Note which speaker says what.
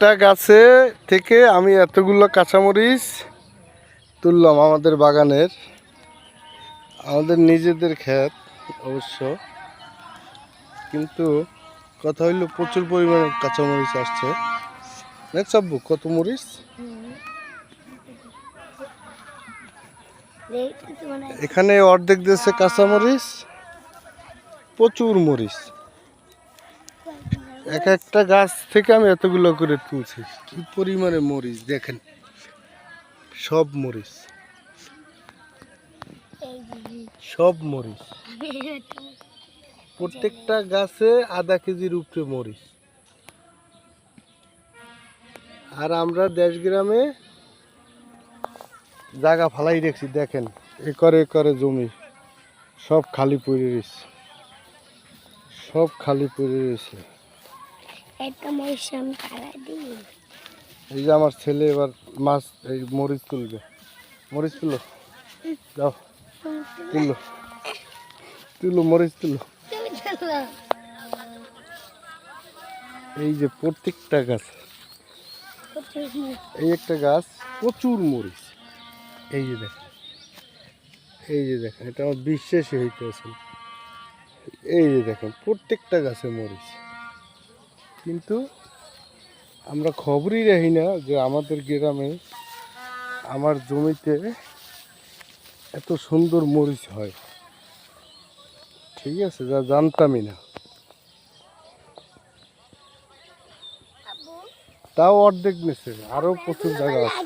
Speaker 1: একটা গাছে থেকে আমি এতগুলো কাঁচামরিচ তুললাম আমাদের বাগানের, আমাদের নিজেদের ক্ষেত অবশ্য, কিন্তু কথা হইলো প্রচুর পরিমাণে কাঁচামরিচ আসছে। দেখছ আব্বু কত মরিচ? এখানে অর্ধেক দিয়েছে কাঁচামরিচ, প্রচুর মরিচ। এক একটা গাছ থেকে আমি এতগুলো করে তুলছি। কি পরিমাণে মরিচ দেখেন, সব মরিচ, সব মরিচ, প্রত্যেকটা গাছে আধা কেজির উপরে মরিচ। আর আমরা দেশ গ্রামে জায়গা ফালাই রেখেছি, দেখেন একরে একরে জমি সব খালি পড়ে রয়েছে, সব খালি পড়ে রয়েছে। এই যে আমার ছেলে এবার মাছ এই মরিচ তুলবে, মরিচ তুলো, যাও তুলো তুলো মরিচ তুলো। এই যে প্রত্যেকটা গাছ, এই একটা গাছ প্রচুর মরিচ। এই যে দেখেন, এই যে দেখেন, এটা আমার বিশ্বাসই হইতেছে। এই যে দেখেন প্রত্যেকটা গাছে মরিচ, কিন্তু আমরা খবরই রাখি না যে আমাদের গ্রামে আমার জমিতে এত সুন্দর মরিচ হয়। ঠিক আছে, যা জানতামই না। তাও অর্ধেক নিচ্ছে, আরো প্রচুর জায়গা আছে।